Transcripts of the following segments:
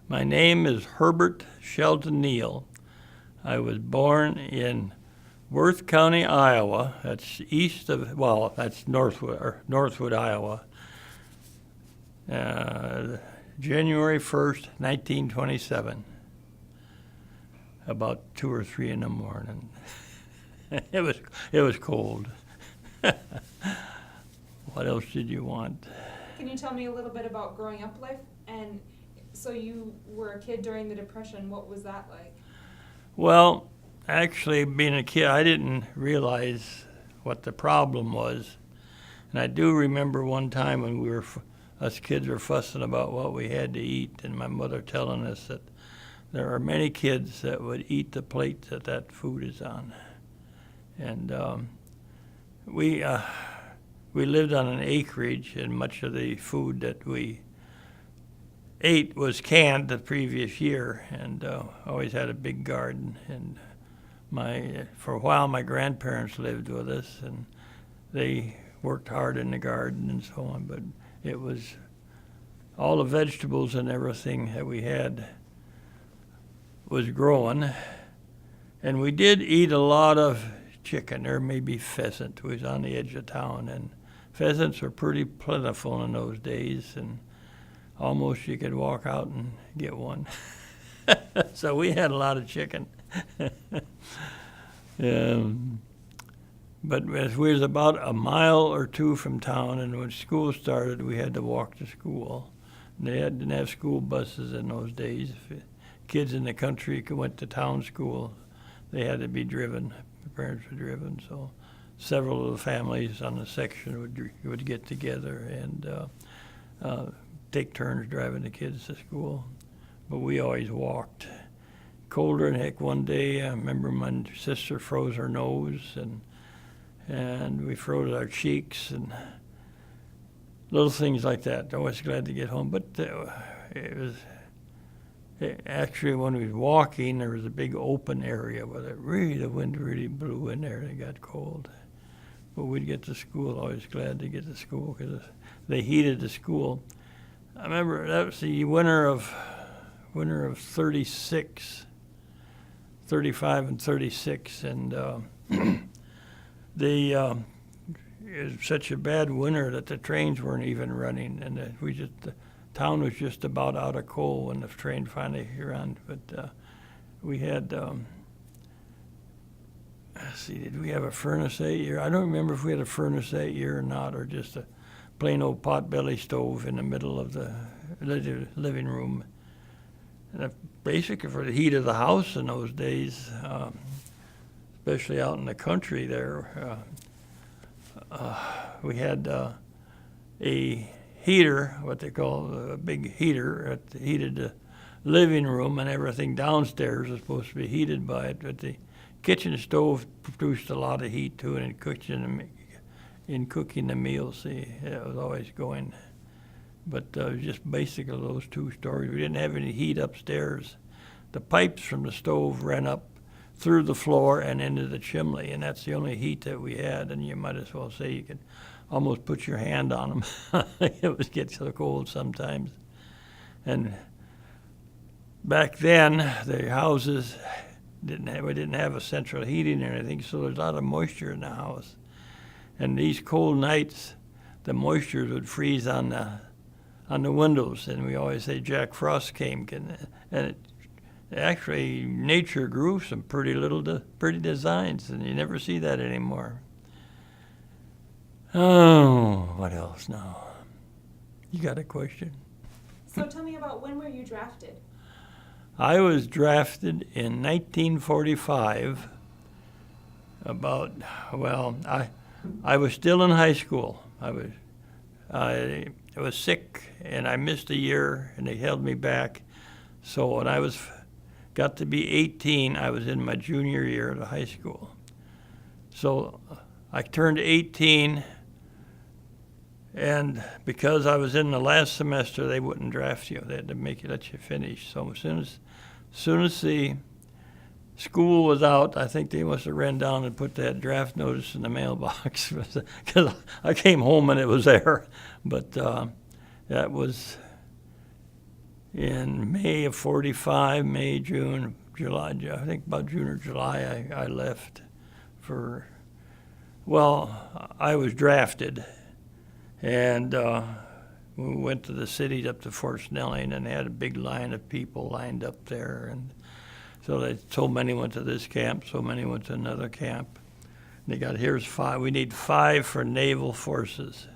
My name is Herbert Shelton Neale. I was born in Worth County, Iowa. That's that's Northwood, Iowa. January 1st, 1927. About 2 or 3 in the morning. It was cold. What else did you want? Can you tell me a little bit about growing up life? And so you were a kid during the Depression. What was that like? Well, actually, being a kid, I didn't realize what the problem was. And I do remember one time when us kids were fussing about what we had to eat, and my mother telling us that there are many kids that would eat the plate that food is on. And we lived on an acreage, and much of the food that we ate was canned the previous year, and always had a big garden. And for a while, my grandparents lived with us, and they worked hard in the garden and so on. But it was all the vegetables and everything that we had was growing, and we did eat a lot of chicken, or maybe pheasant. We was on the edge of town, and pheasants were pretty plentiful in those days, and almost you could walk out and get one. So we had a lot of chicken. But we was about a mile or 2 from town, and when school started, we had to walk to school. And they didn't have school buses in those days. If kids in the country went to town school, they had to be driven. The parents were driven, so several of the families on the section would get together and take turns driving the kids to school. But we always walked. Colder than heck one day. I remember my sister froze her nose, and we froze our cheeks, and little things like that. Always glad to get home. But actually, when we was walking, there was a big open area where the wind really blew in there and it got cold. But we'd get to school, always glad to get to school because they heated the school. I remember that was the winter of 36, 35 and 36, and it was such a bad winter that the trains weren't even running, and the town was just about out of coal when the train finally ran. But we had, did we have a furnace that year? I don't remember if we had a furnace that year or not, or just a plain old potbelly stove in the middle of the living room. And basically for the heat of the house in those days, especially out in the country there, we had a heater, what they call a big heater, that heated the living room, and everything downstairs was supposed to be heated by it. But the kitchen stove produced a lot of heat too, and in cooking the meals, it was always going. But it was just basically those 2 stories. We didn't have any heat upstairs. The pipes from the stove ran up through the floor and into the chimney, and that's the only heat that we had. And you might as well say you could almost put your hand on them. It would get so cold sometimes. And back then, the houses we didn't have a central heating or anything, so there's a lot of moisture in the house. And these cold nights, the moisture would freeze on the windows, and we always say Jack Frost came, and actually nature grew some pretty designs, and you never see that anymore. Oh, what else now? You got a question? So tell me about, when were you drafted? I was drafted in 1945. I was still in high school. I was sick, and I missed a year, and they held me back. So when I got to be 18, I was in my junior year of high school. So I turned 18, and because I was in the last semester, they wouldn't draft you. They had to let you finish. So as soon as the school was out, I think they must have ran down and put that draft notice in the mailbox, because I came home and it was there. But in May of 45, May, June, July, I think about June or July, I left for, well, I was drafted, and we went to the city up to Fort Snelling, and they had a big line of people lined up there, and so many went to this camp, so many went to another camp. They got, here's 5, we need 5 for naval forces.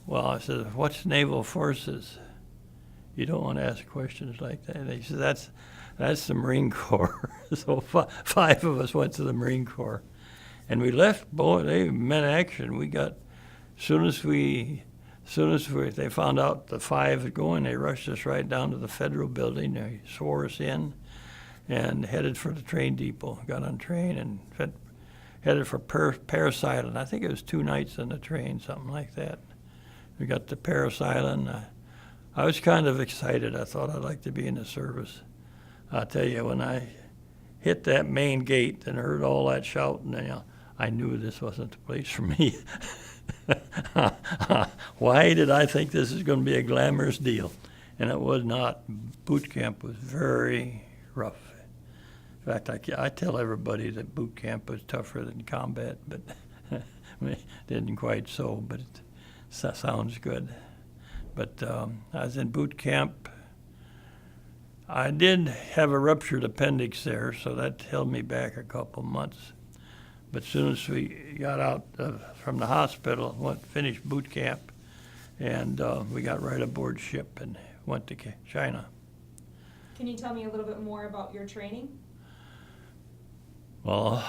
Well, I said, what's naval forces? You don't want to ask questions like that. They said, that's the Marine Corps. So 5 of us went to the Marine Corps. And we left, boy, they met action. We got, as soon as they found out the 5 was going, they rushed us right down to the federal building. They swore us in and headed for the train depot. Got on train and headed for Paris Island. I think it was 2 nights on the train, something like that. We got to Paris Island. I was kind of excited. I thought I'd like to be in the service. I'll tell you, when I hit that main gate and heard all that shouting, I knew this wasn't the place for me. Why did I think this is going to be a glamorous deal? And it was not. Boot camp was very rough. In fact, I tell everybody that boot camp was tougher than combat, but it didn't quite so, but it sounds good. But I was in boot camp. I did have a ruptured appendix there, so that held me back a couple months. But as soon as we got out from the hospital, finished boot camp, and we got right aboard ship and went to China. Can you tell me a little bit more about your training? Well,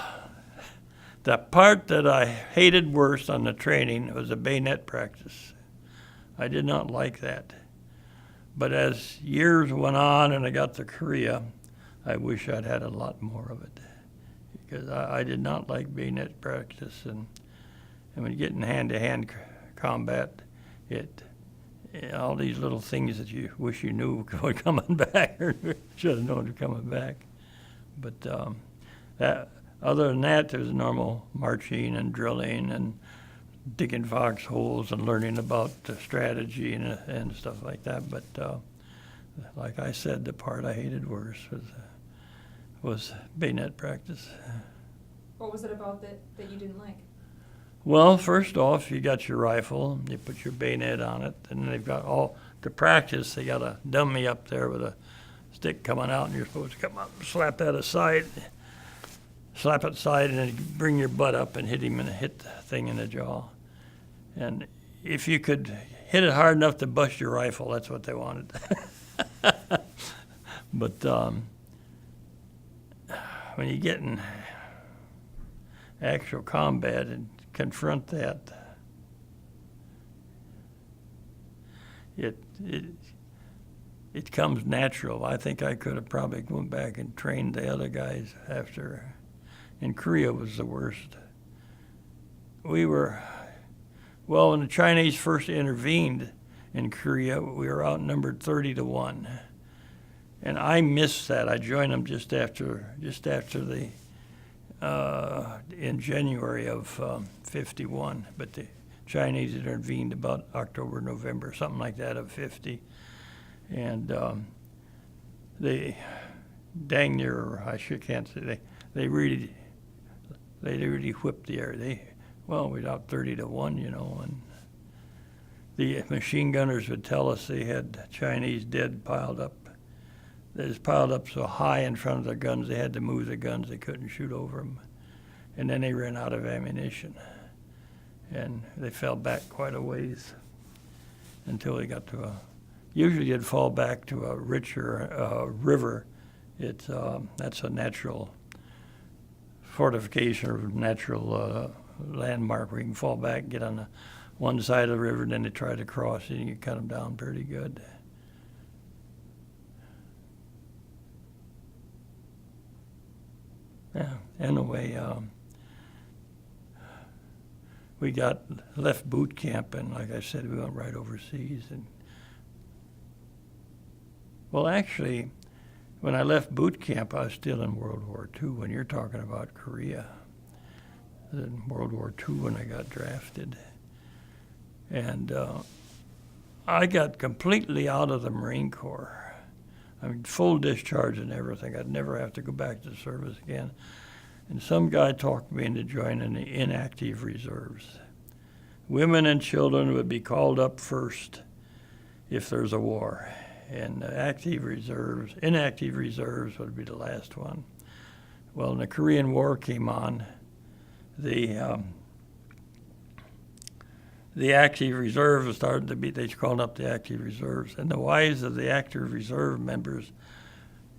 the part that I hated worst on the training was the bayonet practice. I did not like that. But as years went on and I got to Korea, I wish I'd had a lot more of it. Because I did not like bayonet practice. And when you get in hand-to-hand combat, all these little things that you wish you knew were coming back, or should have known were coming back. But other than that, there's normal marching and drilling and digging foxholes and learning about strategy and stuff like that. But like I said, the part I hated worse was bayonet practice. What was it about that you didn't like? Well, first off, you got your rifle, you put your bayonet on it, and they've got to practice, they got a dummy up there with a stick coming out, and you're supposed to come up and slap it aside, and then bring your butt up and hit the thing in the jaw. And if you could hit it hard enough to bust your rifle, that's what they wanted. But when you get in actual combat and confront that, it comes natural. I think I could have probably went back and trained the other guys after. And Korea was the worst. When the Chinese first intervened in Korea, we were outnumbered 30-1. And I missed that. I joined them just after in January of 51. But the Chinese intervened about October, November, something like that, of 50. And they dang near, can't say, they really whipped the air. We're out 30-1, and the machine gunners would tell us they had Chinese dead piled up. They was piled up so high in front of their guns, they had to move the guns. They couldn't shoot over them. And then they ran out of ammunition. And they fell back quite a ways until they got to usually you'd fall back to a richer river. That's a natural fortification or natural landmark where you can fall back, get on one side of the river, and then they try to cross it, and you cut them down pretty good. Yeah, anyway, we left boot camp, and like I said, we went right overseas. And well, actually, when I left boot camp, I was still in World War II. When you're talking about Korea, I was in World War II when I got drafted, and I got completely out of the Marine Corps. I mean, full discharge and everything. I'd never have to go back to service again. And some guy talked me into joining the inactive reserves. Women and children would be called up first if there's a war, and the inactive reserves would be the last one. Well, when the Korean War came on, the active reserves started to be, they called up the active reserves, and the wives of the active reserve members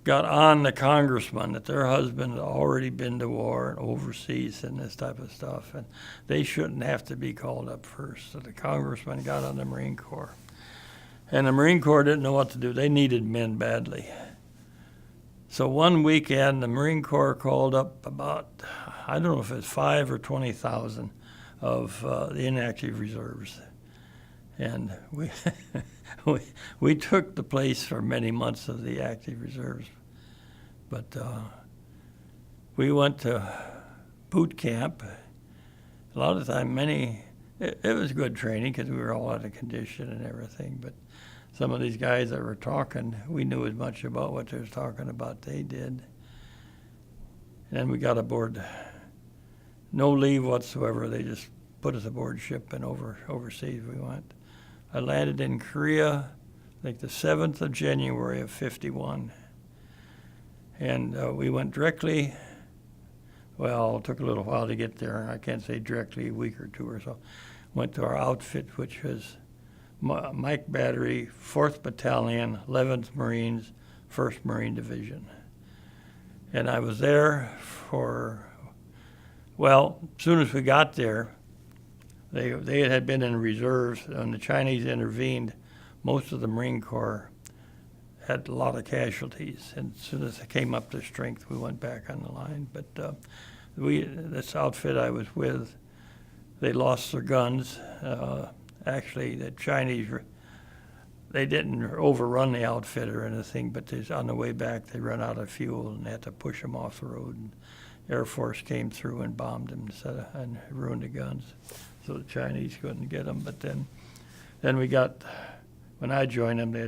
got on the congressman that their husband had already been to war and overseas and this type of stuff, and they shouldn't have to be called up first. So the congressman got on the Marine Corps. And the Marine Corps didn't know what to do. They needed men badly. So one weekend, the Marine Corps called up about, I don't know if it's 5 or 20,000 of the inactive reserves. And we took the place for many months of the active reserves. But we went to boot camp. A lot of the time, it was good training because we were all out of condition and everything. But some of these guys that were talking, we knew as much about what they were talking about they did. And then we got aboard. No leave whatsoever. They just put us aboard ship and overseas we went. I landed in Korea, I think the 7th of January of '51. And we went directly, well, it took a little while to get there. I can't say directly, a week or two or so. Went to our outfit, which was Mike Battery, 4th Battalion, 11th Marines, 1st Marine Division. And I was there for, well, as soon as we got there, they had been in reserves. When the Chinese intervened, most of the Marine Corps had a lot of casualties. And as soon as they came up to strength, we went back on the line. But this outfit I was with, they lost their guns. Actually, the Chinese, they didn't overrun the outfit or anything, but on the way back, they ran out of fuel and they had to push them off the road. And Air Force came through and bombed them and ruined the guns. So the Chinese couldn't get them. But then we got, when I joined them, they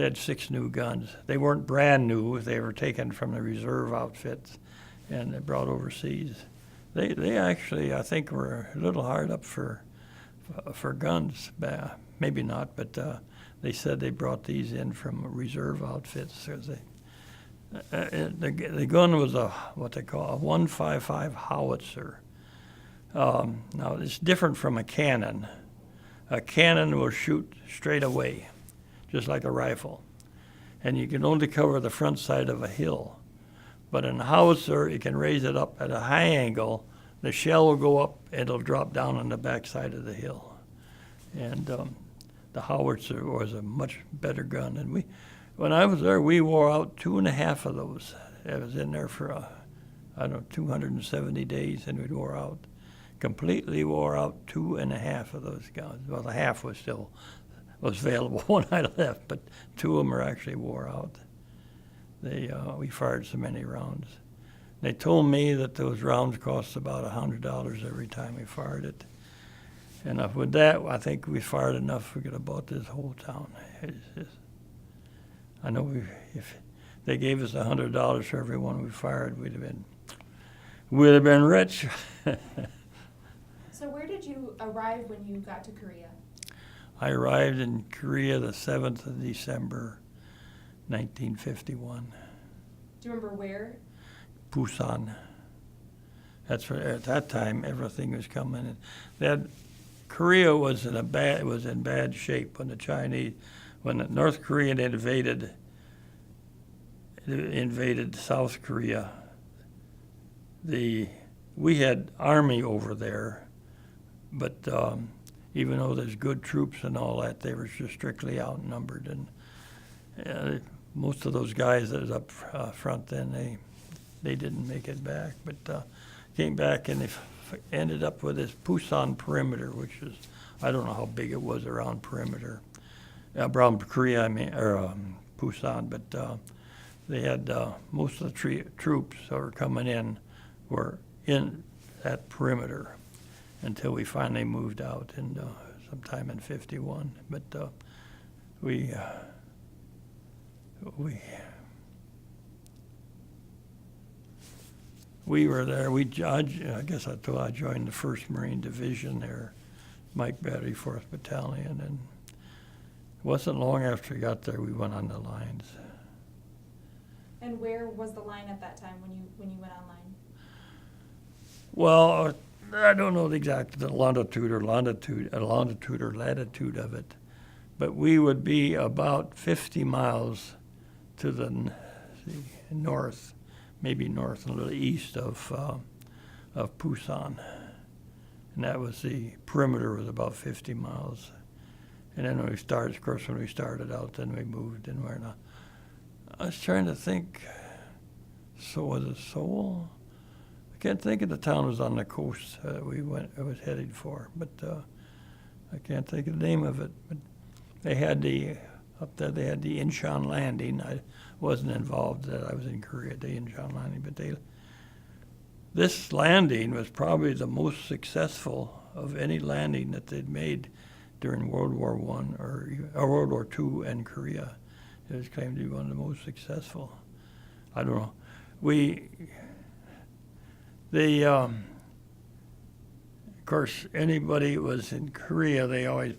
had 6 new guns. They weren't brand new. They were taken from the reserve outfits and they brought overseas. They actually, I think, were a little hard up for guns. Maybe not, but they said they brought these in from reserve outfits. The gun was what they call a 155 howitzer. Now, it's different from a cannon. A cannon will shoot straight away, just like a rifle. And you can only cover the front side of a hill. But in a howitzer, you can raise it up at a high angle. The shell will go up, and it'll drop down on the back side of the hill. And the howitzer was a much better gun. And when I was there, we wore out 2.5 of those. I was in there for, 270 days, and we'd completely wore out 2.5 of those guns. Well, the half was available when I left, but 2 of them are actually wore out. We fired so many rounds. They told me that those rounds cost about $100 every time we fired it. And with that, I think we fired enough, we could have bought this whole town. I know if they gave us $100 for every one we fired, we'd have been rich. So where did you arrive when you got to Korea? I arrived in Korea the 7th of December, 1951. Do you remember where? Busan. That's where at that time everything was coming in. Korea was in bad shape when when the North Korean invaded South Korea. We had army over there, but even though there's good troops and all that, they were just strictly outnumbered. And most of those guys that was up front then, they didn't make it back, but came back and they ended up with this Busan perimeter, which is, I don't know how big it was around around Korea, or Busan, but they had most of the troops that were coming in were in that perimeter until we finally moved out. And sometime in 51. But we were there. I guess I told I joined the 1st Marine Division there, Mike Battery, 4th Battalion, and it wasn't long after we got there we went on the lines. And where was the line at that time when you went online? Well, I don't know the exact longitude or latitude of it, but we would be about 50 miles to the north, maybe north and a little east of Pusan, and that was the perimeter was about 50 miles. And then when we started out, then we moved and we're not. I was trying to think. So was it Seoul? I can't think of the town was on the coast I was headed for, but I can't think of the name of it. But they had up there they had the Incheon landing. I wasn't involved that I was in Korea at the Incheon landing, but this landing was probably the most successful of any landing that they'd made during World War I or World War II in Korea. It was claimed to be one of the most successful. I don't know. Of course, anybody who was in Korea, they'd always,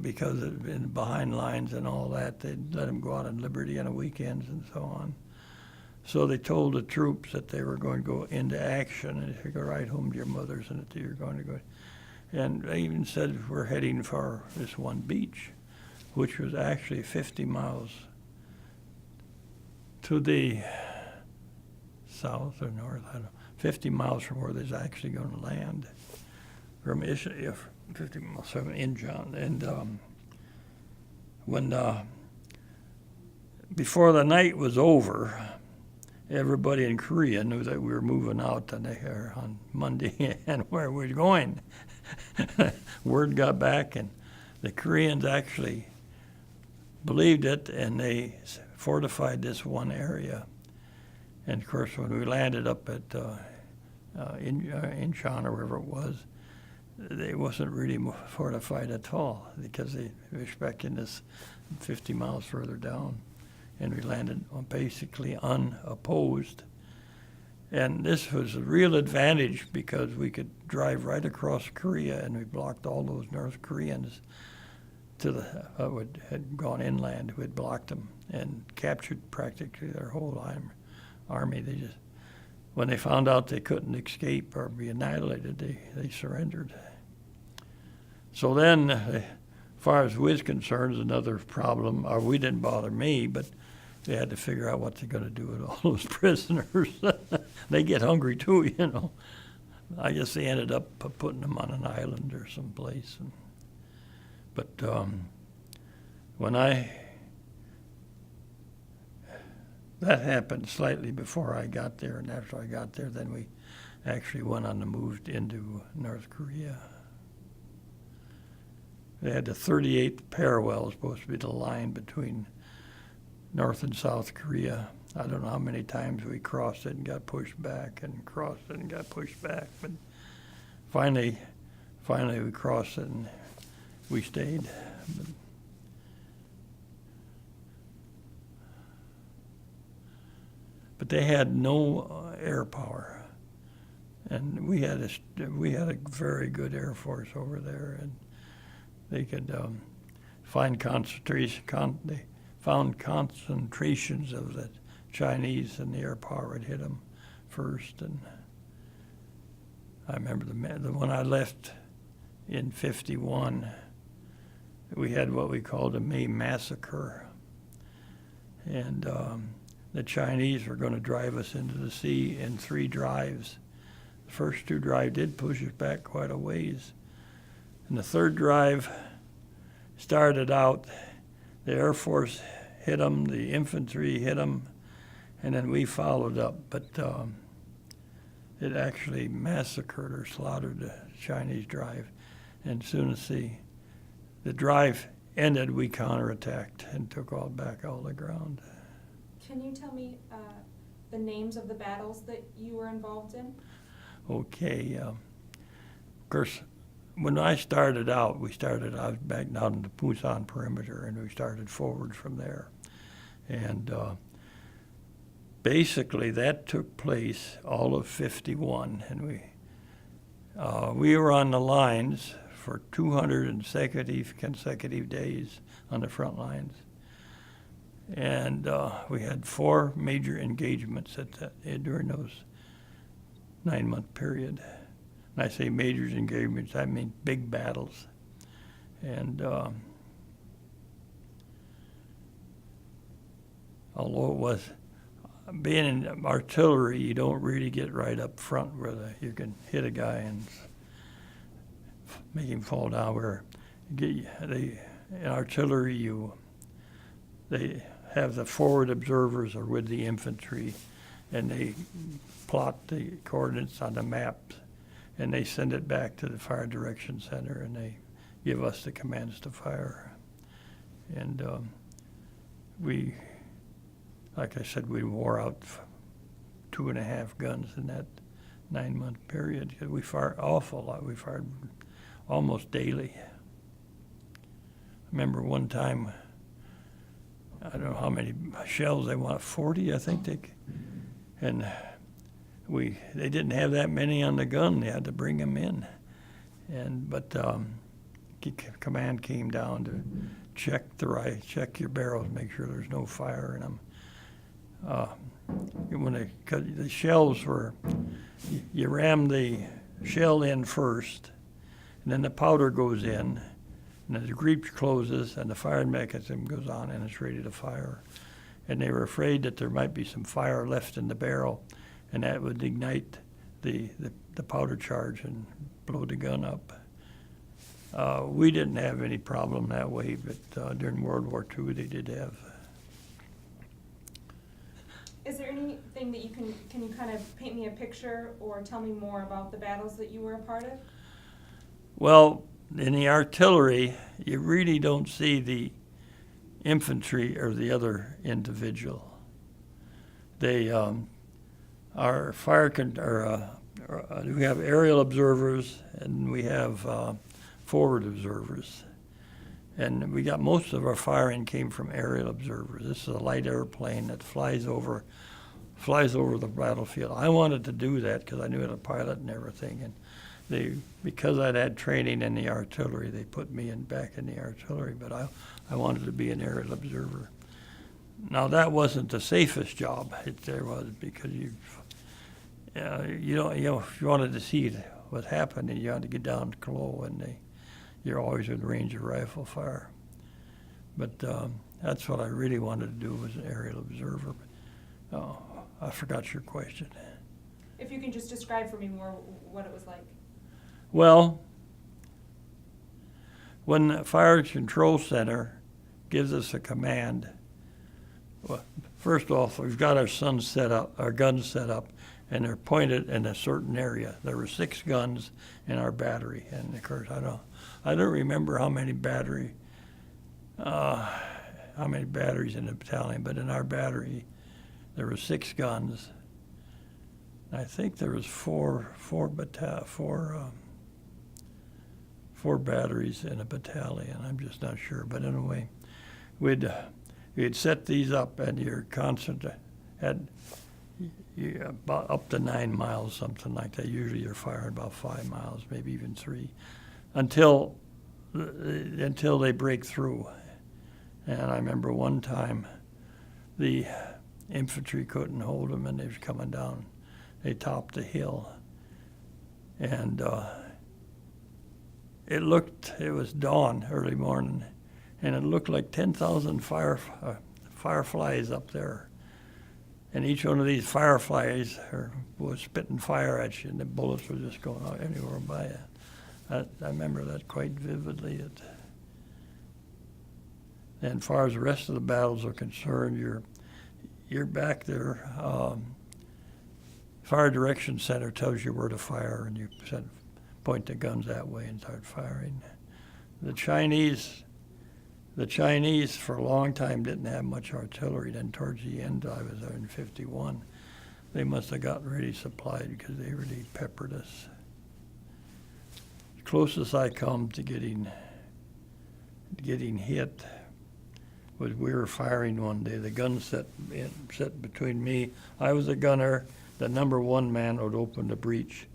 because it had been behind lines and all that, they'd let them go out on liberty on the weekends and so on. So they told the troops that they were going to go into action, and if you go right home to your mothers and that you're going to go. And they even said we're heading for this one beach, which was actually 50 miles to the south or north, I don't know, 50 miles from where they're actually going to land. From 50 miles from Incheon. And before the night was over, everybody in Korea knew that we were moving out on Monday and where we were going. Word got back, and the Koreans actually believed it, and they fortified this one area. And of course, when we landed up at Incheon or wherever it was, it wasn't really fortified at all because they were expecting this 50 miles further down. And we landed basically unopposed. And this was a real advantage because we could drive right across Korea, and we blocked all those North Koreans who had gone inland, who had blocked them and captured practically their whole army. When they found out they couldn't escape or be annihilated, they surrendered. So then, as far as we was concerned, another problem, or we didn't bother me, but they had to figure out what they're going to do with all those prisoners. They get hungry too, you know. I guess they ended up putting them on an island or someplace. But that happened slightly before I got there, and after I got there, then we actually went on the move into North Korea. They had the 38th parallel, supposed to be the line between North and South Korea. I don't know how many times we crossed it and got pushed back and crossed it and got pushed back, but finally we crossed it and we stayed. But they had no air power, and we had a very good Air Force over there, and they could find they found concentrations of the Chinese, and the air power had hit them first. And I remember when I left in 51, we had what we called a May Massacre, and the Chinese were going to drive us into the sea in 3 drives. The first 2 drives did push us back quite a ways. And the 3rd drive started out, the Air Force hit them, the infantry hit them, and then we followed up. But it actually massacred or slaughtered the Chinese drive. And as soon as the drive ended, we counterattacked and took back all the ground. Can you tell me the names of the battles that you were involved in? Okay. Of course, when I started out, I was back down in the Pusan perimeter, and we started forward from there. And basically that took place all of 51, and we were on the lines for 200 consecutive days on the front lines. And we had 4 major engagements during those 9-month period. And I say major engagements, I mean big battles. And although it was, being in artillery, you don't really get right up front where you can hit a guy and make him fall down. Where in artillery, they have the forward observers are with the infantry, and they plot the coordinates on the maps, and they send it back to the Fire Direction Center, and they give us the commands to fire. And we, like I said, we wore out 2.5 guns in that 9-month period, because we fired an awful lot. We fired almost daily. I remember one time, I don't know how many shells they want, 40, I think and they didn't have that many on the gun. They had to bring them in, but command came down to check your barrels, make sure there's no fire in them. When the shells were, you ram the shell in first, and then the powder goes in, and the breech closes, and the firing mechanism goes on, and it's ready to fire. And they were afraid that there might be some fire left in the barrel, and that would ignite the powder charge and blow the gun up. We didn't have any problem that way, but during World War II they did have. Is there anything that can you kind of paint me a picture or tell me more about the battles that you were a part of? Well, in the artillery, you really don't see the infantry or the other individual. They are we have aerial observers, and we have forward observers. And we got most of our firing came from aerial observers. This is a light airplane that flies over the battlefield. I wanted to do that because I knew how to pilot and everything. And because I'd had training in the artillery, they put me back in the artillery. But I wanted to be an aerial observer. Now that wasn't the safest job. There was, because if you wanted to see what happened, you had to get down low, and you're always in range of rifle fire. But that's what I really wanted to do, was an aerial observer. But, I forgot your question. If you can just describe for me more what it was like. Well, when the Fire Control Center gives us a command, well, first off, we've got our guns set up, and they're pointed in a certain area. There were 6 guns in our battery, and of course I don't remember how many batteries in the battalion, but in our battery there were 6 guns. I think there was four batteries in a battalion. I'm just not sure, but anyway, we'd set these up, and you're constant at about up to 9 miles, something like that. Usually you're firing about 5 miles, maybe even 3, until they break through. And I remember one time the infantry couldn't hold them, and they was coming down. They topped the hill, and it was dawn, early morning, and it looked like 10,000 fireflies up there. And each one of these fireflies was spitting fire at you, and the bullets were just going out anywhere by it. I remember that quite vividly. And as far as the rest of the battles are concerned, you're back there. Fire Direction Center tells you where to fire, and you point the guns that way and start firing. The Chinese for a long time didn't have much artillery. Then towards the end, I was there in 51. They must have gotten really supplied, because they really peppered us. closest I come to getting hit was we were firing one day. The gun set between me. I was a gunner. The number one man would open the breech,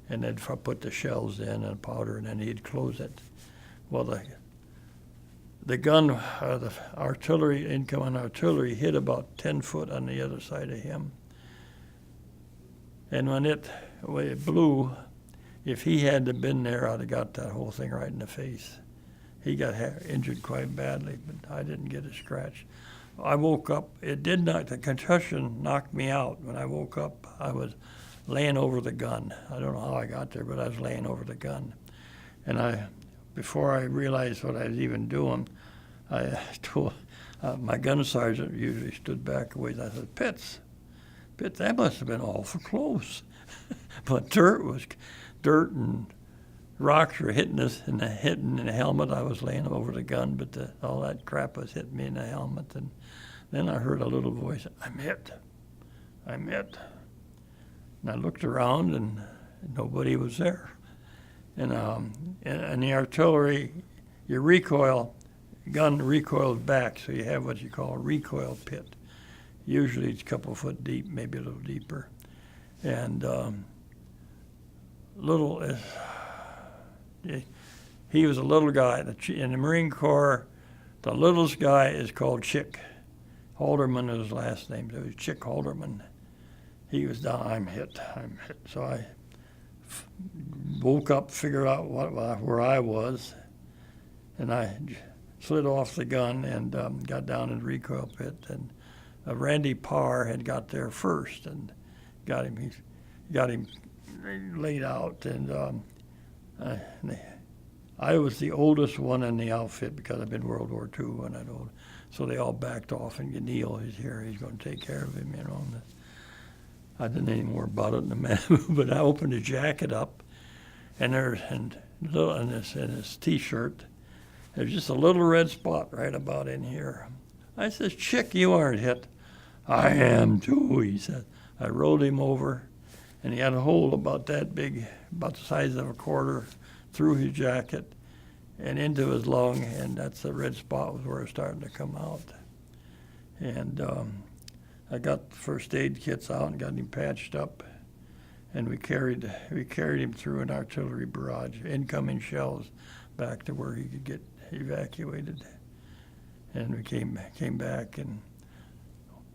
and they'd put the shells in and powder, and then he'd close it. Well, the gun, the artillery, incoming artillery, hit about 10 foot on the other side of him. And when it blew, if he hadn't been there, I'd have got that whole thing right in the face. He got injured quite badly, but I didn't get a scratch. I woke up, the concussion knocked me out. When I woke up, I was laying over the gun. I don't know how I got there, but I was laying over the gun. And before I realized what I was even doing, I told my gun sergeant, usually stood back a ways. I said, Pitts, that must have been awful close. But dirt and rocks were hitting us in the helmet. I was laying over the gun, but all that crap was hitting me in the helmet. And then I heard a little voice, I'm hit. And I looked around, and nobody was there. And the artillery, your gun recoils back, so you have what you call a recoil pit. Usually it's a couple foot deep, maybe a little deeper. And he was a little guy. In the Marine Corps, the littlest guy is called Chick. Halderman is his last name. So it was Chick Halderman. He was down, I'm hit. So I woke up, figured out where I was, and I slid off the gun and got down in the recoil pit. And Randy Parr had got there first and got him laid out. And I was the oldest one in the outfit because I've been World War II when I'm old. So they all backed off, and Neale, he's here, he's going to take care of him, you know. And I didn't know any more about it in the man, but I opened his jacket up, and in his T-shirt, there's just a little red spot right about in here. I says, Chick, you aren't hit. I am too, he said. I rolled him over, and he had a hole about that big, about the size of a quarter, through his jacket and into his lung, and that's the red spot was where it was starting to come out. And I got the first aid kits out and got him patched up, and we carried him through an artillery barrage, incoming shells, back to where he could get evacuated. And we came back and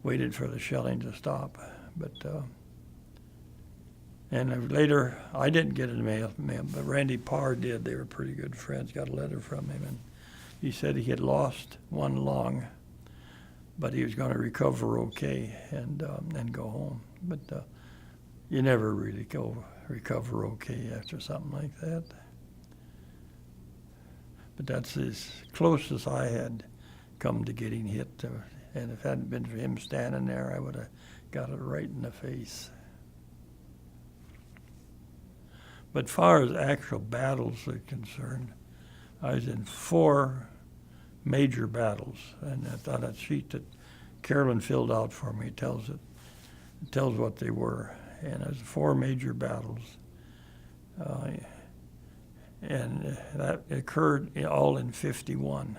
waited for the shelling to stop. But and later, I didn't get a mail, but Randy Parr did. They were pretty good friends. Got a letter from him, and he said he had lost one lung, but he was going to recover okay and go home. But you never really recover okay after something like that. But that's as close as I had come to getting hit. And if it hadn't been for him standing there, I would have got it right in the face. But as far as actual battles are concerned, I was in 4 major battles. And on that sheet that Carolyn filled out for me, it tells what they were. And it was 4 major battles. And that occurred all in 51.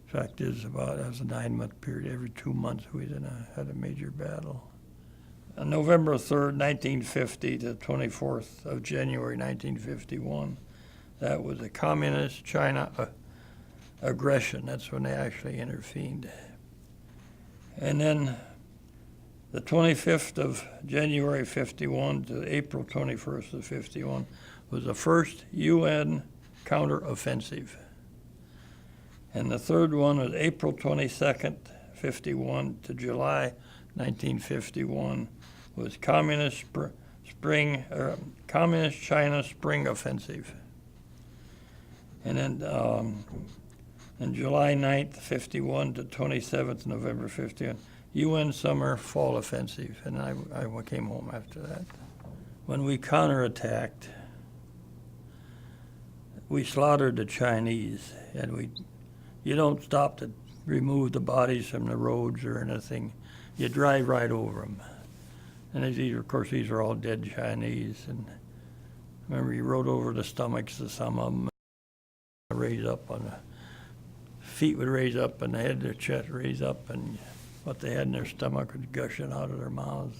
Fact is, that was a 9-month period. Every 2 months we had a major battle. On November 3rd, 1950 to 24th of January 1951, that was a communist China aggression. That's when they actually intervened. And then the 25th of January 51 to April 21st of 51 was the first UN counteroffensive. And the third one was April 22nd, 51 to July 1951 was Communist China Spring Offensive. And then on July 9th, 51 to 27th November 51, UN Summer Fall Offensive. And I came home after that. When we counterattacked, we slaughtered the Chinese, and you don't stop to remove the bodies from the roads or anything. You drive right over them. And of course, these are all dead Chinese. And Remember, he rode over the stomachs of some of them, raise up on the feet would raise up and the head, their chest raise up, and what they had in their stomach was gushing out of their mouths.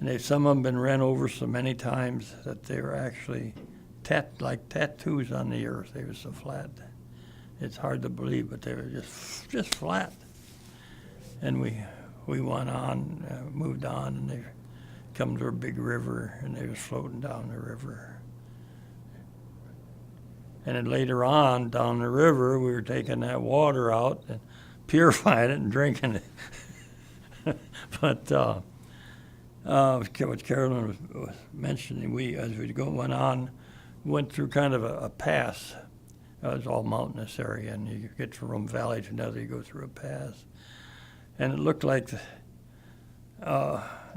And some of them been ran over so many times that they were actually like tattoos on the earth. They were so flat. It's hard to believe, but they were just flat. And we went on, moved on, and they come to a big river, and they was floating down the river. And then later on, down the river, we were taking that water out and purifying it and drinking it. But what Carolyn was mentioning, as we went on, went through kind of a pass. It was all mountainous area, and you get from one valley to another, you go through a pass. And it looked like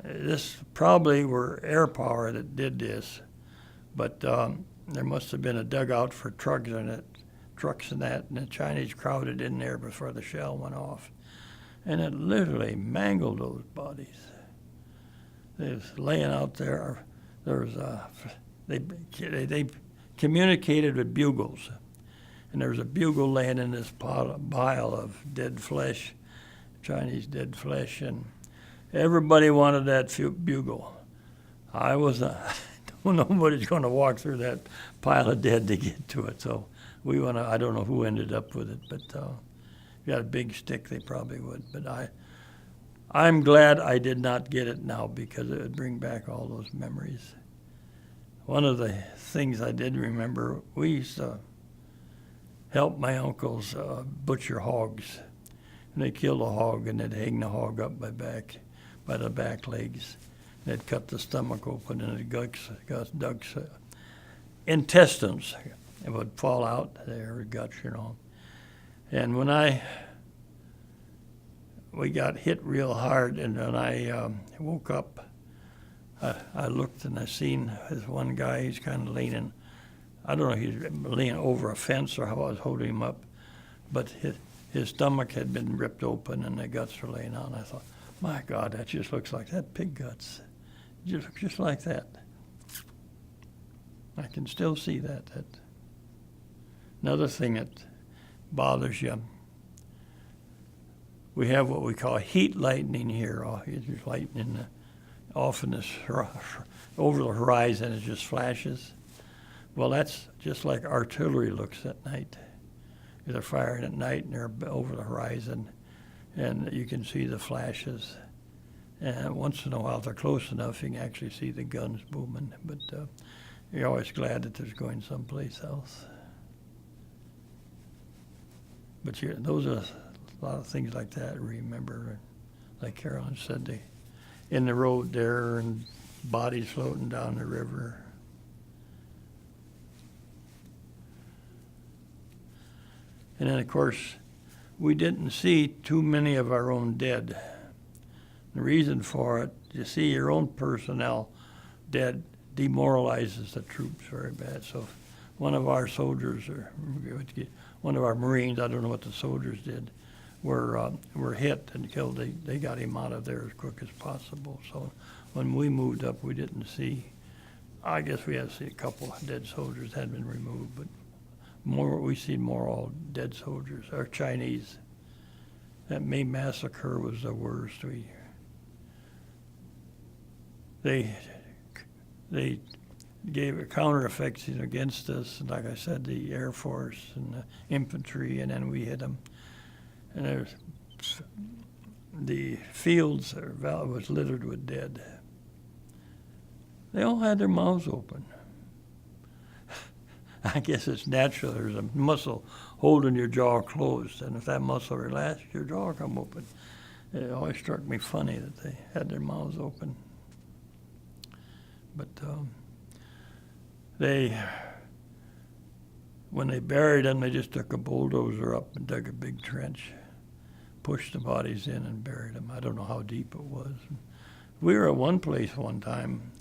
this probably were air power that did this, but there must have been a dugout for trucks and that, and the Chinese crowded in there before the shell went off. And it literally mangled those bodies. They was laying out there. They communicated with bugles, and there was a bugle laying in this pile of dead flesh, Chinese dead flesh, and everybody wanted that bugle. Nobody's going to walk through that pile of dead to get to it. So I don't know who ended up with it, but if you had a big stick, they probably would. But I'm glad I did not get it now, because it would bring back all those memories. One of the things I did remember, we used to help my uncles butcher hogs. And they'd kill the hog, and they'd hang the hog up by the back legs. They'd cut the stomach open, and the duck's intestines would fall out, their guts, And when we got hit real hard, and when I woke up, I looked and I seen this one guy, he's kind of leaning, I don't know if he's leaning over a fence or how I was holding him up, but his stomach had been ripped open and the guts were laying out. And I thought, my God, that just looks like that pig guts. Just like that. I can still see that. Another thing that bothers you, we have what we call heat lightning here. It's just lightning off in this over the horizon. It just flashes. Well, that's just like artillery looks at night. They're firing at night and they're over the horizon, and you can see the flashes. And once in a while, if they're close enough, you can actually see the guns booming. But you're always glad that there's going someplace else. But those are a lot of things like that. Remember, like Carolyn said, in the road there, and bodies floating down the river. And then, of course, we didn't see too many of our own dead. The reason for it, you see your own personnel dead demoralizes the troops very bad. So one of our soldiers, or one of our Marines, I don't know what the soldiers did, were hit and killed. They got him out of there as quick as possible. So when we moved up, we didn't see, I guess we had to see a couple of dead soldiers had been removed, but we see more all dead soldiers, or Chinese. That May massacre was the worst. They gave a counter-offensive against us, and like I said, the Air Force and the infantry, and then we hit them. And the fields was littered with dead. They all had their mouths open. I guess it's natural. There's a muscle holding your jaw closed, and if that muscle relaxes, your jaw will come open. It always struck me funny that they had their mouths open. But when they buried them, they just took a bulldozer up and dug a big trench, pushed the bodies in and buried them. I don't know how deep it was. We were at one place one time.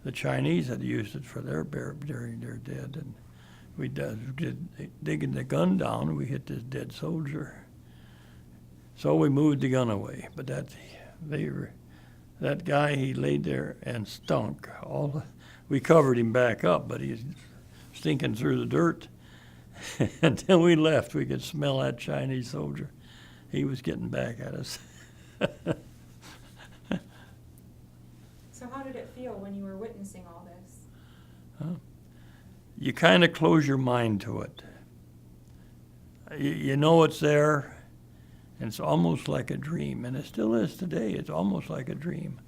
The Chinese had used it for their burying their dead, and we did digging the gun down, and we hit this dead soldier. So we moved the gun away. But that guy, he laid there and stunk. we covered him back up, but he's stinking through the dirt. Until we left, we could smell that Chinese soldier. He was getting back at us. So how did it feel when you were witnessing all this? You kind of close your mind to it. You know it's there, and it's almost like a dream, and it still is today. It's almost like a dream.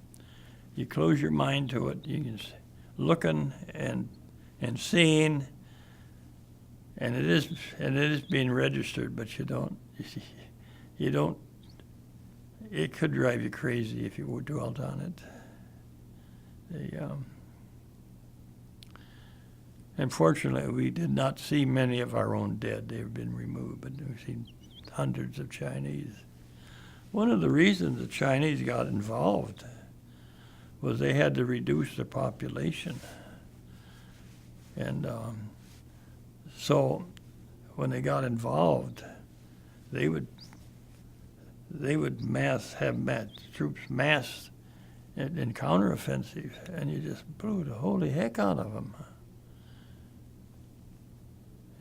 You close your mind to it. You can looking and seeing, and it is being registered, but you don't. It could drive you crazy if you dwelt on it. Unfortunately, we did not see many of our own dead. They've been removed, but we've seen hundreds of Chinese. One of the reasons the Chinese got involved was they had to reduce the population. And so when they got involved, they would have troops massed in counteroffensive, and you just blew the holy heck out of them.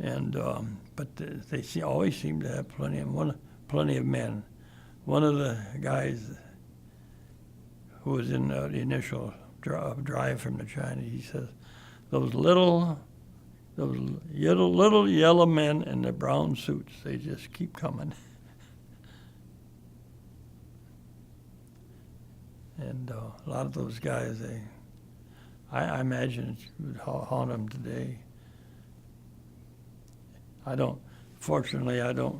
And but they always seem to have plenty of men. One of the guys who was in the initial drive from the Chinese, he says, those little yellow men in the brown suits, they just keep coming. And a lot of those guys, I imagine it would haunt them today. Fortunately, it don't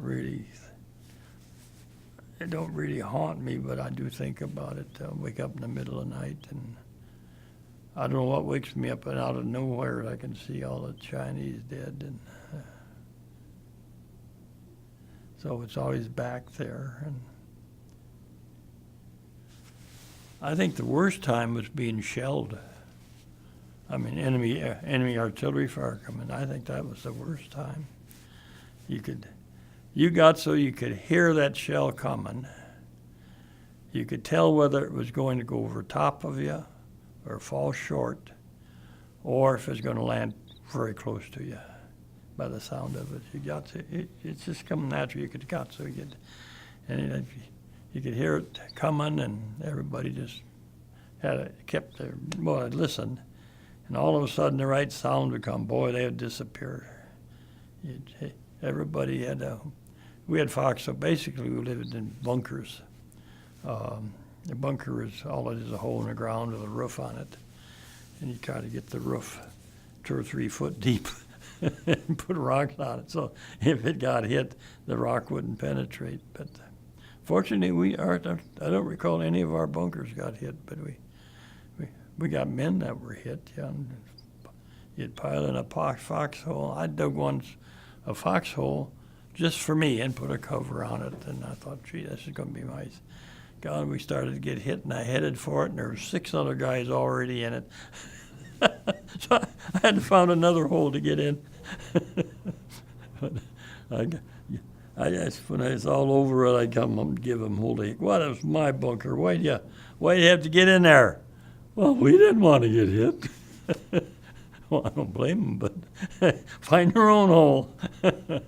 really haunt me, but I do think about it. I wake up in the middle of the night, and I don't know what wakes me up, and out of nowhere I can see all the Chinese dead, and so it's always back there. And I think the worst time was being shelled. I mean, enemy artillery fire coming. I think that was the worst time. You got so you could hear that shell coming. You could tell whether it was going to go over top of you or fall short, or if it's going to land very close to you by the sound of it. It's just coming after you could hear it coming, and everybody just kept their, I'd listen, and all of a sudden the right sound would come. Boy, they would disappear. Everybody we had foxhole. Basically, we lived in bunkers. The bunker is all it is, a hole in the ground with a roof on it, and you try to get the roof 2 or 3 foot deep and put rocks on it. So if it got hit, the rock wouldn't penetrate. But fortunately, I don't recall any of our bunkers got hit, but we got men that were hit. Yeah, and you'd pile in a foxhole. I dug a foxhole just for me and put a cover on it, and I thought, gee, this is going to be nice. God, we started to get hit, and I headed for it, and there were 6 other guys already in it. So I had to find another hole to get in. But I guess when it's all over, I'd come up and give them holy. Well, that was my bunker. Why do you have to get in there? Well, we didn't want to get hit. Well, I don't blame them, but find your own hole. What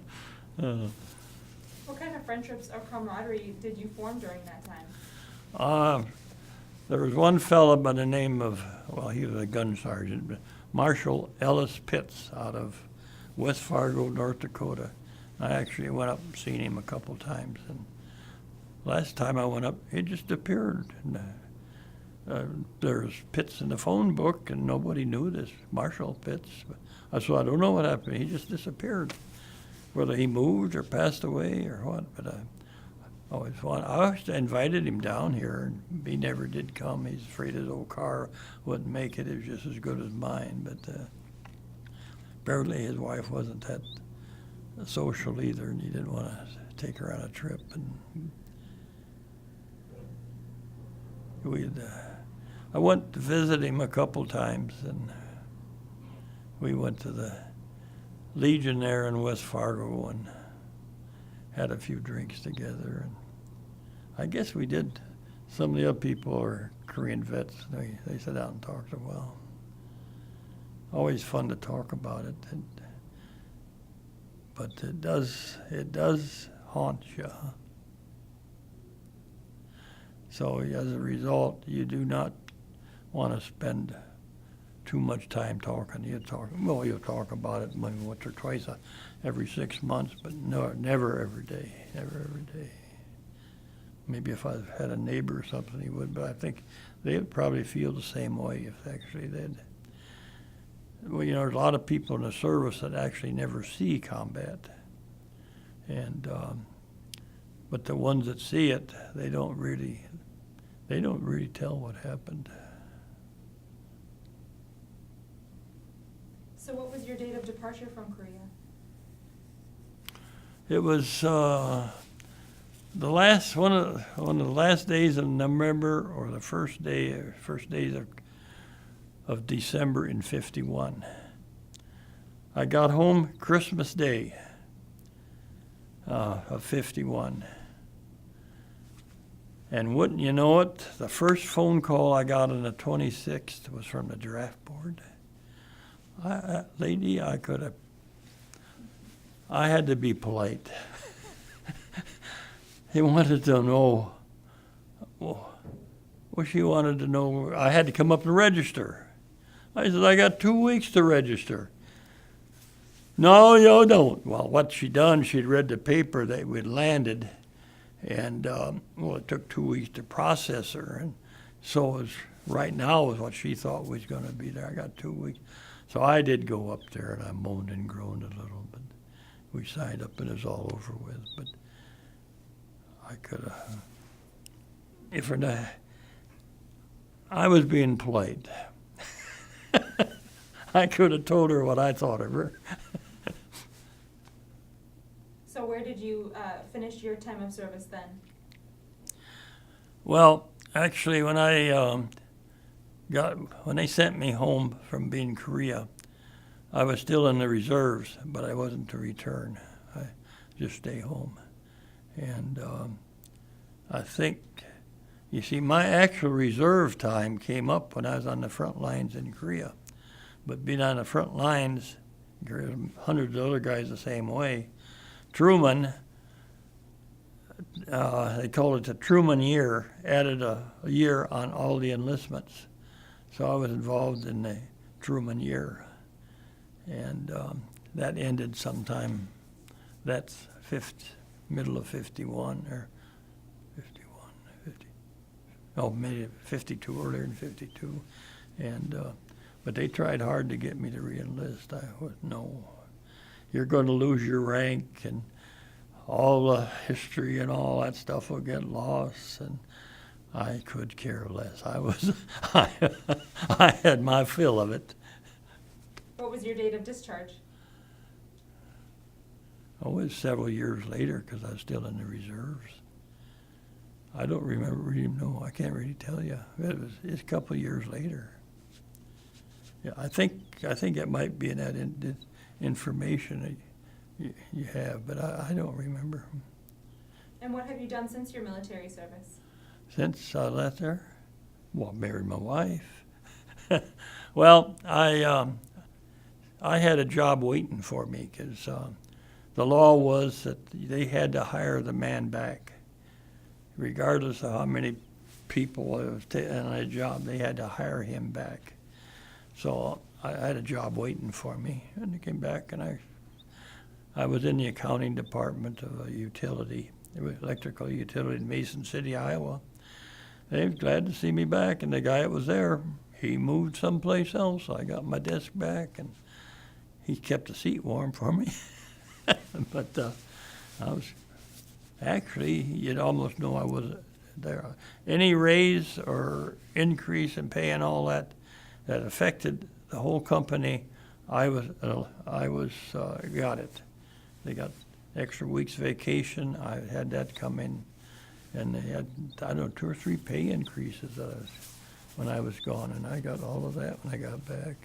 kind of friendships or camaraderie did you form during that time? There was one fellow by the name of, he was a gun sergeant, Marshal Ellis Pitts out of West Fargo, North Dakota. I actually went up and seen him a couple times, and last time I went up, he just appeared. And, there's Pitts in the phone book, and nobody knew this Marshal Pitts. So I don't know what happened. He just disappeared, whether he moved or passed away or what. But I always invited him down here, and he never did come. He's afraid his old car wouldn't make it. It was just as good as mine. But apparently his wife wasn't that social either, and he didn't want to take her on a trip. And I went to visit him a couple times, and we went to the Legion there in West Fargo and had a few drinks together. And I guess we did. Some of the other people are Korean vets. They sat out and talked a while. always fun to talk about it. But it does haunt you. So as a result, you do not want to spend too much time talking. You'll talk about it maybe once or twice every 6 months, but no, never every day, never every day. Maybe if I had a neighbor or something, he would, but I think they would probably feel the same way if actually they'd. Well, there's a lot of people in the service that actually never see combat, and but the ones that see it, they don't really tell what happened. So what was your date of departure from Korea? It was one of the last days of November, or the first days of December in '51. I got home Christmas Day of '51. And wouldn't you know it, the first phone call I got on the 26th was from the draft board. Lady, I had to be polite. He wanted to know, well, she wanted to know, I had to come up and register. I said, I got 2 weeks to register. No, you don't. Well, what she'd done, she'd read the paper that we'd landed, and it took 2 weeks to process her. And so right now was what she thought was going to be there. I got 2 weeks. So I did go up there, and I moaned and groaned a little, but we signed up and it was all over with. But I could have, I was being polite. I could have told her what I thought of her. So where did you finish your time of service then? Well, actually, when they sent me home from being in Korea, I was still in the reserves, but I wasn't to return. I just stay home. And I think, you see, my actual reserve time came up when I was on the front lines in Korea. But being on the front lines, hundreds of other guys the same way, Truman, they called it the Truman year, added a year on all the enlistments. So I was involved in the Truman year. And that ended sometime, that's middle of 51, or 51, 50, oh, maybe 52, earlier in 52. And, but they tried hard to get me to re-enlist. I was, no, you're going to lose your rank, and all the history and all that stuff will get lost. And I could care less. I had my fill of it. What was your date of discharge? Oh, it was several years later because I was still in the reserves. I don't remember even know. I can't really tell you. It's a couple of years later. Yeah, I think it might be in that information that you have, but I don't remember. And what have you done since your military service? Since I left there? Well, I married my wife. Well, I had a job waiting for me because the law was that they had to hire the man back. Regardless of how many people was on a job, they had to hire him back. So I had a job waiting for me, and I came back, and I was in the accounting department of a utility, electrical utility in Mason City, Iowa. They were glad to see me back, and the guy that was there, he moved someplace else. So I got my desk back, and he kept the seat warm for me. But I was actually, you'd almost know I was there. Any raise or increase in pay and all that affected the whole company, I got it. They got extra weeks vacation. I had that come in, and they had, I don't know, 2 or 3 pay increases when I was gone, and I got all of that when I got back.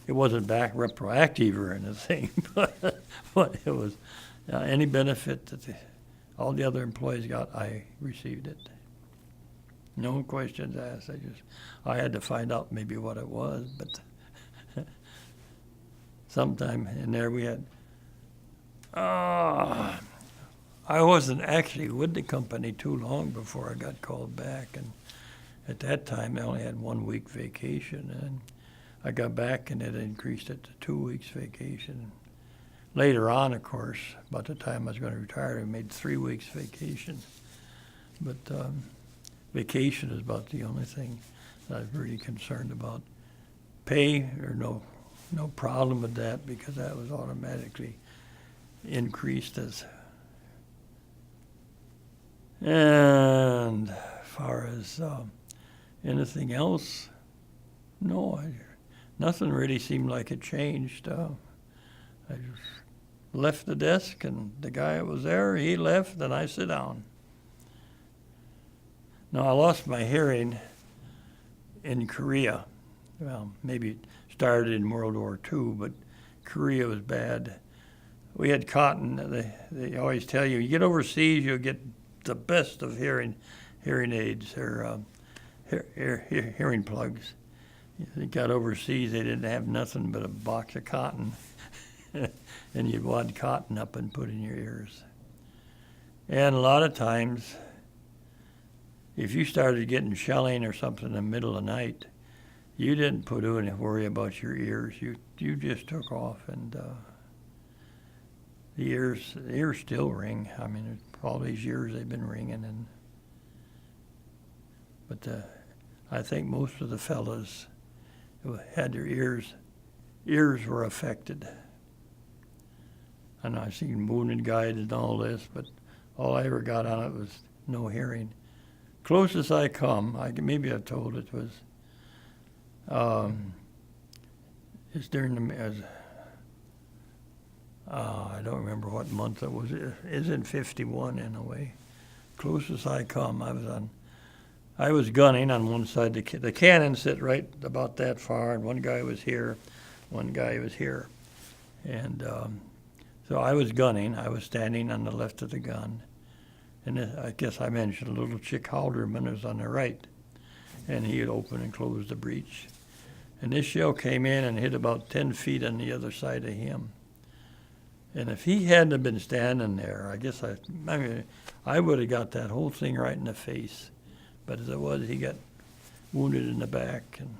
It wasn't back retroactive or anything, but it was any benefit that all the other employees got, I received it. No questions asked. I had to find out maybe what it was, but sometime in there we had, I wasn't actually with the company too long before I got called back, and at that time I only had 1 week vacation, and I got back and it increased it to 2 weeks vacation. Later on, of course, about the time I was going to retire, I made 3 weeks vacation. But vacation is about the only thing that I was really concerned about. Pay, or no problem with that, because that was automatically increased as. And as far as anything else, no, nothing really seemed like it changed. I just left the desk, and the guy that was there, he left, and I sit down. Now, I lost my hearing in Korea. Well, maybe it started in World War II, but Korea was bad. We had cotton. They always tell you, you get overseas, you'll get the best of hearing aids or hearing plugs. They got overseas, they didn't have nothing but a box of cotton. And you'd wad cotton up and put in your ears. And a lot of times, if you started getting shelling or something in the middle of the night, you didn't worry about your ears. You just took off, and the ears still ring. I mean, all these years they've been ringing, but I think most of the fellas who had their ears were affected. And I've seen wounded guys and all this, but all I ever got on it was no hearing. Closest I come, maybe I told it was, it's during I don't remember what month it was. It's in 51 in a way. Closest I come, I was gunning on one side. The cannon sit right about that far, and one guy was here, one guy was here. And so I was gunning. I was standing on the left of the gun. And I guess I mentioned a little Chick Halderman was on the right. And he had opened and closed the breech. And this shell came in and hit about 10 feet on the other side of him. And if he hadn't been standing there, I would have got that whole thing right in the face. But as it was, he got wounded in the back, and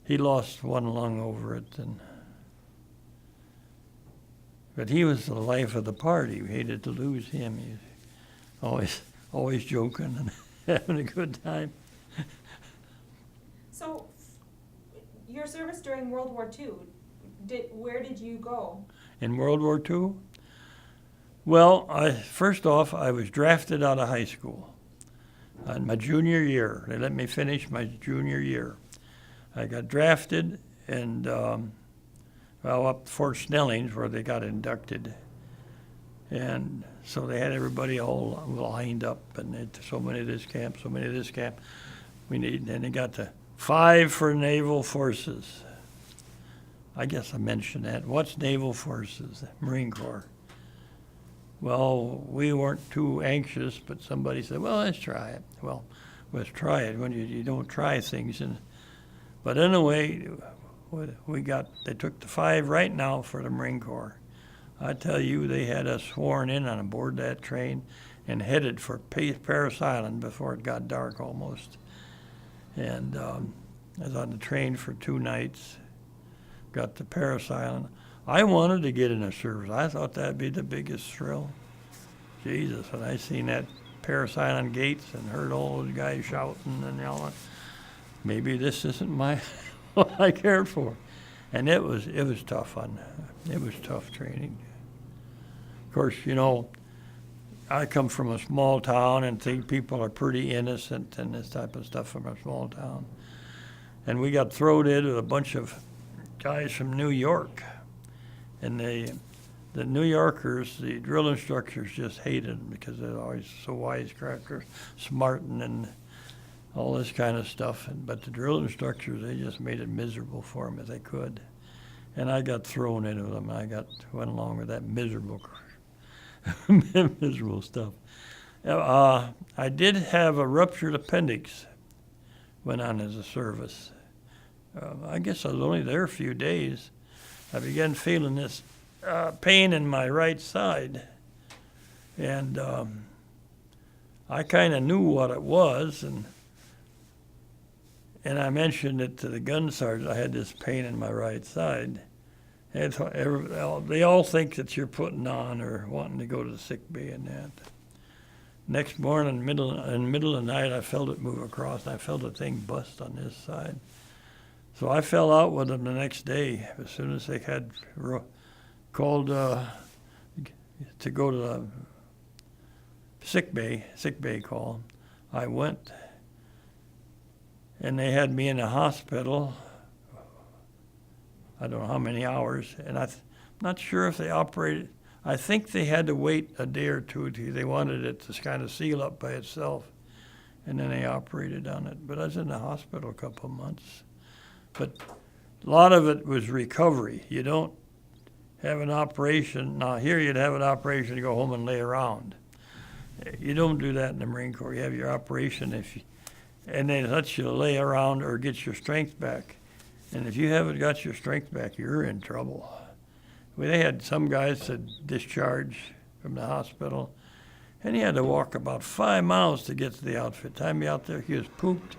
he lost one lung over it. But he was the life of the party. We hated to lose him. He was always joking and having a good time. So, your service during World War II, where did you go? In World War II? Well, first off, I was drafted out of high school. In my junior year, they let me finish my junior year. I got drafted and up to Fort Snelling's where they got inducted. And so they had everybody all lined up, and so many of this camp, so many of this camp. And they got the 5 for Naval Forces. I guess I mentioned that. What's Naval Forces? Marine Corps. Well, we weren't too anxious, but somebody said, well, let's try it. Well, let's try it when you don't try things. But anyway, they took the 5 right now for the Marine Corps. I tell you, they had us sworn in on aboard that train and headed for Paris Island before it got dark almost. And I was on the train for 2 nights, got to Paris Island. I wanted to get in the service. I thought that'd be the biggest thrill. Jesus, when I seen that Paris Island gates and heard all those guys shouting and yelling, maybe this isn't what I cared for. And it was tough it was tough training. Of course, I come from a small town and think people are pretty innocent and this type of stuff from a small town. And we got thrown in with a bunch of guys from New York. And the New Yorkers, the drill instructors just hated them because they're always so wisecrackers, smarting and all this kind of stuff. But the drill instructors, they just made it miserable for them if they could. And I got thrown into them. Went along with that miserable stuff. I did have a ruptured appendix, went on as a service. I guess I was only there a few days. I began feeling this pain in my right side. And I kind of knew what it was, and I mentioned it to the gun sergeant. I had this pain in my right side. And they all think that you're putting on or wanting to go to the sick bay and that. Next morning, in the middle of the night, I felt it move across, and I felt the thing bust on this side. So I fell out with them the next day. As soon as they had called to go to the sick bay call, I went, and they had me in the hospital. I don't know how many hours, and I'm not sure if they operated. I think they had to wait a day or two. They wanted it to kind of seal up by itself, and then they operated on it. But I was in the hospital a couple of months. But a lot of it was recovery. You don't have an operation. Now here you'd have an operation to go home and lay around. You don't do that in the Marine Corps. You have your operation and they let you lay around or get your strength back. And if you haven't got your strength back, you're in trouble. They had some guys that discharged from the hospital, and he had to walk about 5 miles to get to the outfit. Time he out there, he was pooped,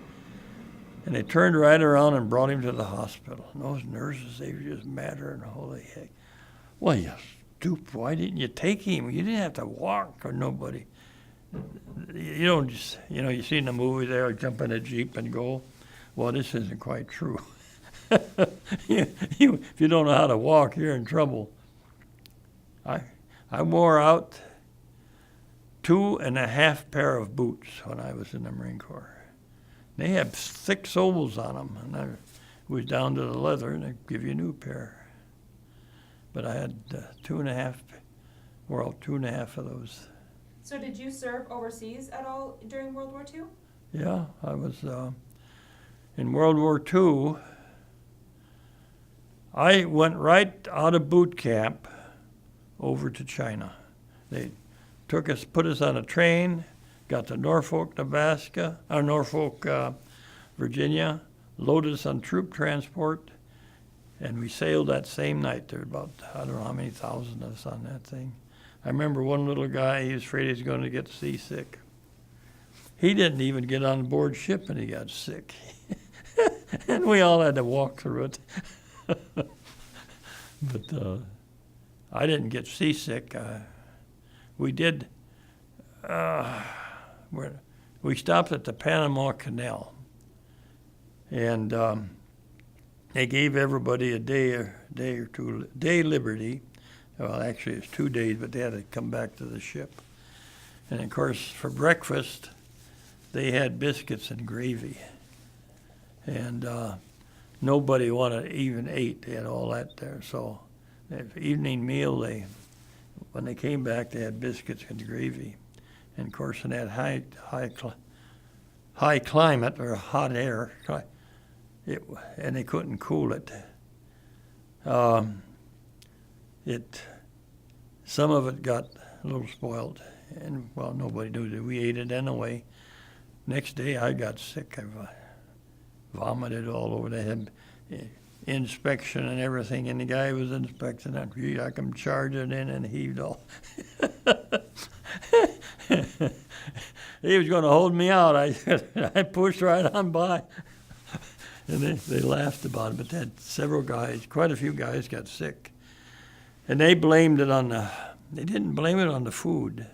and they turned right around and brought him to the hospital. And those nurses, they were just madder than holy heck. Well, you stoop, why didn't you take him? You didn't have to walk or nobody. You don't just, you see in the movie there, jump in a Jeep and go. Well, this isn't quite true. If you don't know how to walk, you're in trouble. I wore out 2.5 pair of boots when I was in the Marine Corps. They had thick soles on them, and I was down to the leather, and they'd give you a new pair. But I had 2.5, wore out 2.5 of those. So did you serve overseas at all during World War II? Yeah, I was in World War II. I went right out of boot camp over to China. They put us on a train, got to Norfolk, Virginia, loaded us on troop transport, and we sailed that same night. There were about, I don't know how many thousand of us on that thing. I remember one little guy, he was afraid he was going to get seasick. He didn't even get on board ship, and he got sick. And we all had to walk through it. But I didn't get seasick. We did. We stopped at the Panama Canal, and they gave everybody a day or two liberty. Well, actually, it's 2 days, but they had to come back to the ship. And of course, for breakfast, they had biscuits and gravy, and nobody even ate. They had all that there. So, the evening meal, when they came back, they had biscuits and gravy. And of course, in that high climate or hot air, and they couldn't cool it. Some of it got a little spoiled, and well, nobody knew that we ate it anyway. Next day, I got sick. I vomited all over. They had inspection and everything, and the guy was inspecting it. I come charging in and heaved all. He was going to hold me out. I pushed right on by, and they laughed about it. But they had several guys, quite a few guys, got sick, and they blamed it on They didn't blame it on the food.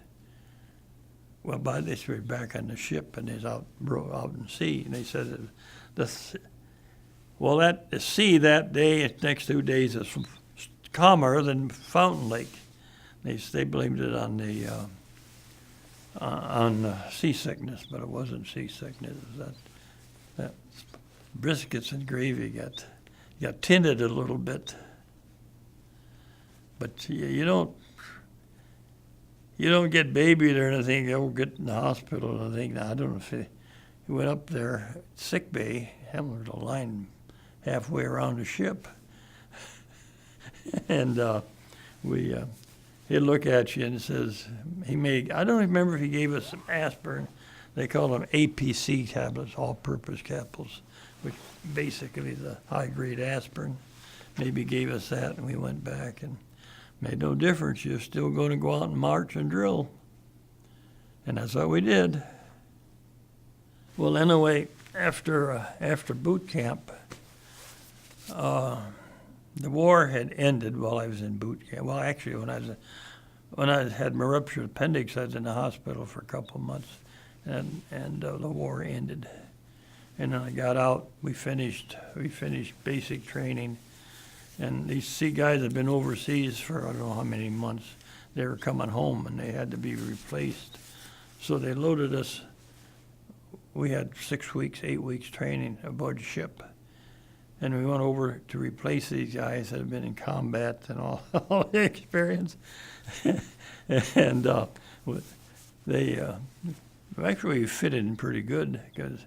Well, by this we were back on the ship, and they was out in sea, and they said the sea that day, next 2 days, is calmer than Fountain Lake. They blamed it on seasickness, but it wasn't seasickness. It was that briskets and gravy got tinted a little bit. But you don't get babied or anything. You'll get in the hospital or anything. I don't know if he went up there, sick bay, having a line halfway around the ship. And he'd look at you and says, I don't remember if he gave us some aspirin. They call them APC tablets, all-purpose capsules, which basically is a high-grade aspirin. maybe gave us that, and we went back, and made no difference. You're still going to go out and march and drill. And that's what we did. Well, anyway, after boot camp, the war had ended while I was in boot camp. Well, actually, when I had my ruptured appendix, I was in the hospital for a couple of months, and the war ended. And then I got out. We finished basic training, and these sea guys had been overseas for I don't know how many months. They were coming home, and they had to be replaced. So they loaded us. We had 6 weeks, 8 weeks training aboard ship. And we went over to replace these guys that had been in combat and all the experience. And they actually fitted in pretty good because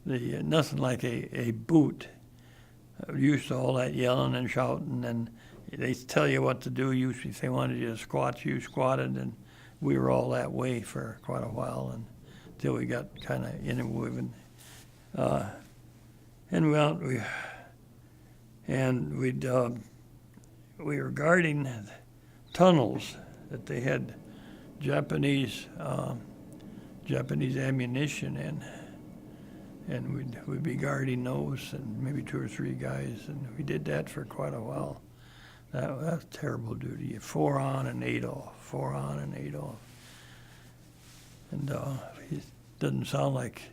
nothing like a boot. Used to all that yelling and shouting, and they tell you what to do. Usually if they wanted you to squat, you squatted, and we were all that way for quite a while until we got kind of interwoven. We were guarding tunnels that they had Japanese ammunition in, and we'd be guarding those, and maybe 2 or 3 guys, and we did that for quite a while. That was terrible duty. 4 on and 8 off, 4 on and 8 off, and it doesn't sound like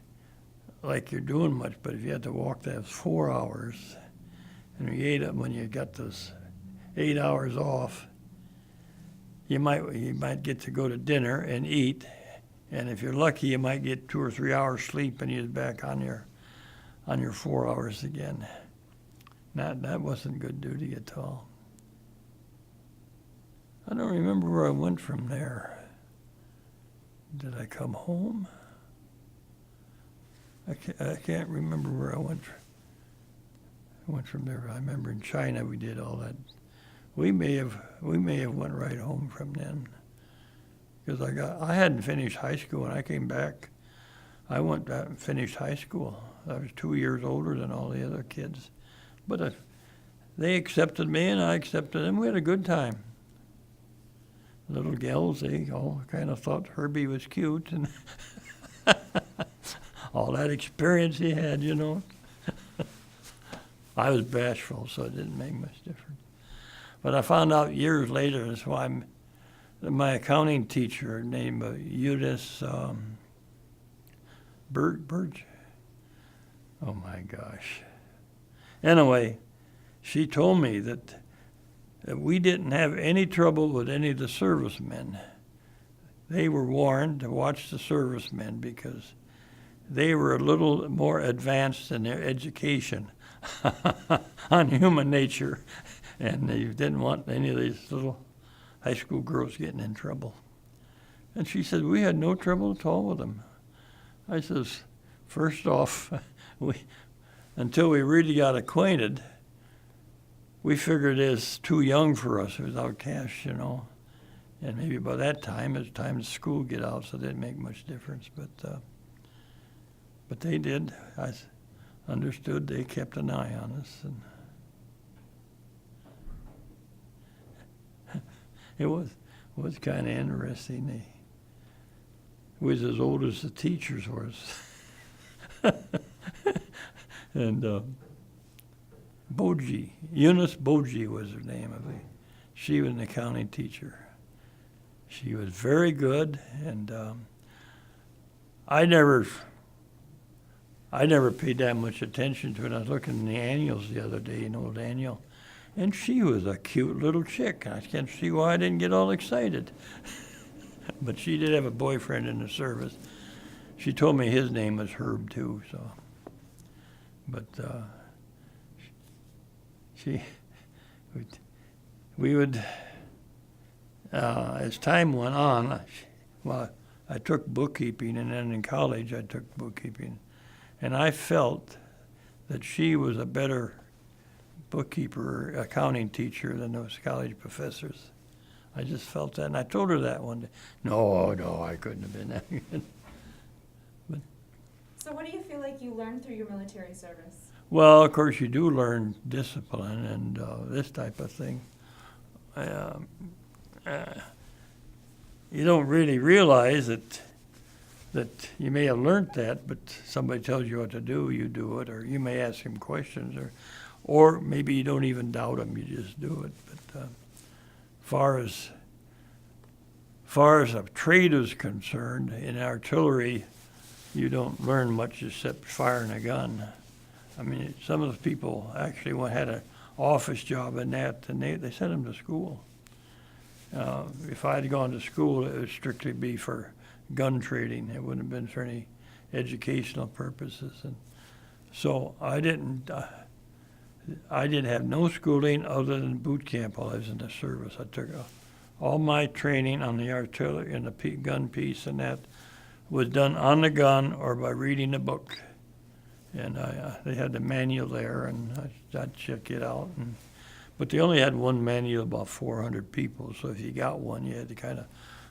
you're doing much, but if you had to walk that 4 hours, and when you got those 8 hours off, you might get to go to dinner and eat, and if you're lucky, you might get 2 or 3 hours sleep, and you're back on your 4 hours again. That wasn't good duty at all. I don't remember where I went from there. Did I come home? I can't remember where I went. I went from there. I remember in China we did all that. We may have went right home from then, because I hadn't finished high school when I came back. I went back and finished high school. I was 2 years older than all the other kids, but they accepted me and I accepted them. We had a good time. Little gals, they all kind of thought Herbie was cute, and all that experience he had, you know. I was bashful, so it didn't make much difference. But I found out years later, that's why my accounting teacher named Eunice Birch. Oh my gosh. Anyway, she told me that we didn't have any trouble with any of the servicemen. They were warned to watch the servicemen because they were a little more advanced in their education on human nature, and they didn't want any of these little high school girls getting in trouble. And she said, we had no trouble at all with them. I says, first off, until we really got acquainted, we figured it's too young for us without cash, you know. And maybe by that time, it's time to school get out, so it didn't make much difference. But they did. I understood they kept an eye on us. And it was kind of interesting. They was as old as the teachers was. And Eunice Bogie was her name. She was an accounting teacher. She was very good, and I never paid that much attention to it. I was looking in the annuals the other day, an old annual, and she was a cute little chick. I can't see why I didn't get all excited. But she did have a boyfriend in the service. She told me his name was Herb too. So, but we would, as time went on, I took bookkeeping, and then in college I took bookkeeping. And I felt that she was a better bookkeeper, accounting teacher than those college professors. I just felt that, and I told her that one day. No, I couldn't have been that good. But, so what do you feel like you learned through your military service? Well, of course, you do learn discipline and this type of thing. You don't really realize that you may have learned that, but somebody tells you what to do, you do it, or you may ask him questions, or maybe you don't even doubt him, you just do it. But far as a trade is concerned, in artillery, you don't learn much except firing a gun. I mean, some of the people actually had an office job in that, and they sent them to school. If I had gone to school, it would strictly be for gun trading. It wouldn't have been for any educational purposes. And so I didn't have no schooling other than boot camp while I was in the service. I took all my training on the artillery and the gun piece, and that was done on the gun or by reading a book. And they had the manual there, and I'd check it out. But they only had one manual, about 400 people, so if you got one, you had to kind of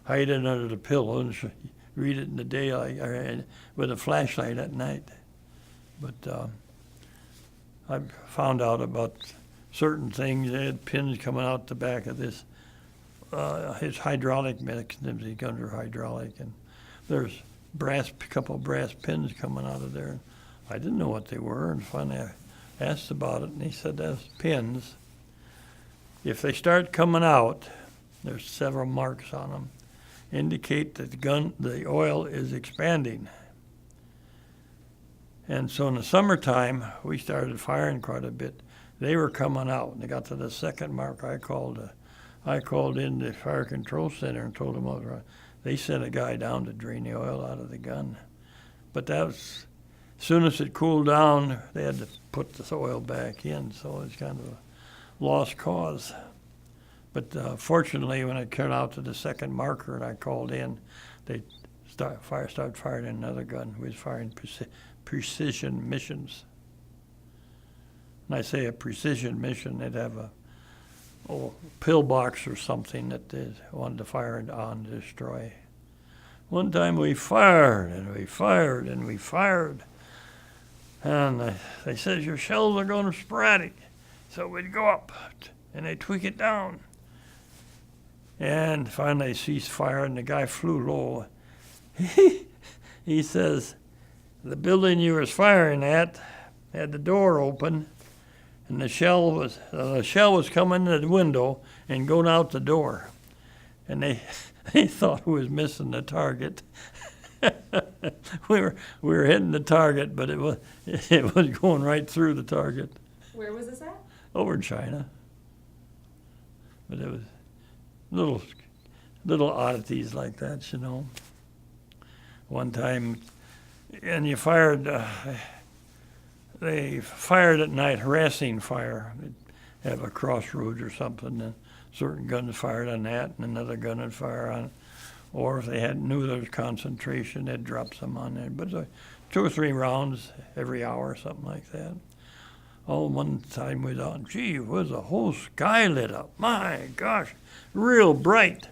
hide it under the pillow and read it in the daylight or with a flashlight at night. But I found out about certain things. They had pins coming out the back of this. His hydraulic mechanisms, his guns are hydraulic, and there's couple brass pins coming out of there. I didn't know what they were, and finally I asked about it, and he said, that's pins. If they start coming out, there's several marks on them, indicate that the oil is expanding. And so in the summertime, we started firing quite a bit. They were coming out, and they got to the second mark. I called in the fire control center and told them what was wrong. They sent a guy down to drain the oil out of the gun. But that was, as soon as it cooled down, they had to put the oil back in, so it's kind of a lost cause. But fortunately, when it turned out to the second marker and I called in, they started firing another gun. We was firing precision missions. And I say a precision mission, they'd have a pillbox or something that they wanted to fire it on to destroy. One time we fired and we fired and we fired. And they said, your shells are going sporadic. So we'd go up and they'd tweak it down. And finally they ceased firing and the guy flew low. He says, the building you was firing at had the door open and the shell was coming in the window and going out the door. And they thought we was missing the target. we were hitting the target, but it was going right through the target. Where was this at? Over in China. But it was little oddities like that, you know. One time, and you fired. They fired at night, harassing fire. They'd have a crossroads or something, and certain guns fired on that, and another gun would fire on it. Or if they knew there was concentration, they'd drop some on there. But 2 or 3 rounds every hour, something like that. Oh, one time we was out, and gee, was the whole sky lit up. My gosh, real bright.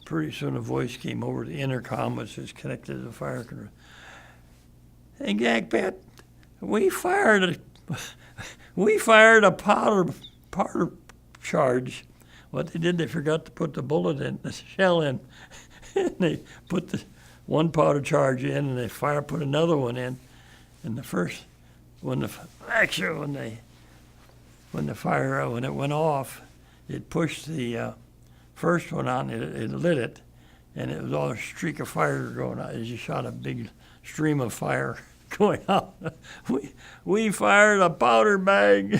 Pretty soon a voice came over the intercom, which is connected to the fire control. Hey, Gagpat, we fired a powder charge. What they did, they forgot to put the bullet in, the shell in. And they put the one powder charge in, and they put another one in. And when it went off, it pushed the first one on, it lit it, and it was all a streak of fire going out. As you shot a big stream of fire going out. We fired a powder bag.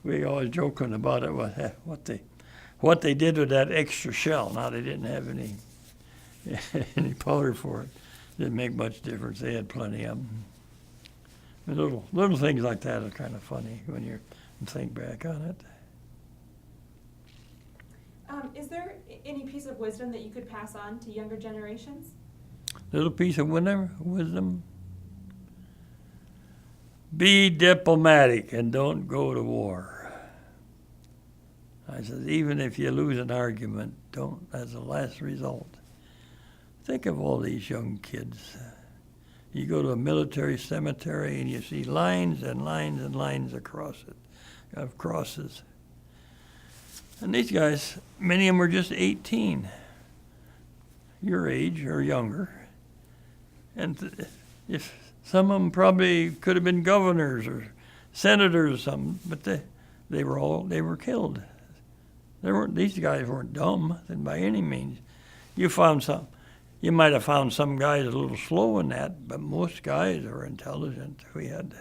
We always joking about it, what they did with that extra shell. Now they didn't have any powder for it. Didn't make much difference. They had plenty of them. Little things like that are kind of funny when you think back on it. Is there any piece of wisdom that you could pass on to younger generations? Little piece of wisdom. Be diplomatic and don't go to war. I said, even if you lose an argument, don't, as a last result. Think of all these young kids. You go to a military cemetery and you see lines and lines and lines across it, of crosses. And these guys, many of them were just 18, your age or younger. And if some of them probably could have been governors or senators or something, but they were killed. These guys weren't dumb by any means. You might have found some guys a little slow in that, but most guys were intelligent. We had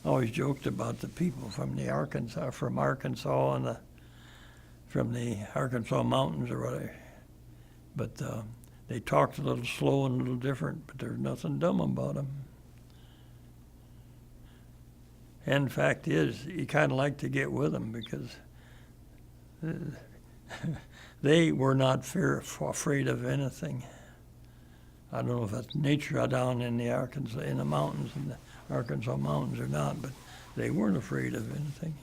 always joked about the people from Arkansas and from the Arkansas mountains or whatever. But they talked a little slow and a little different, but there's nothing dumb about them. And the fact is, you kind of like to get with them because they were not afraid of anything. I don't know if that's nature down in the Arkansas mountains or not, but they weren't afraid of anything.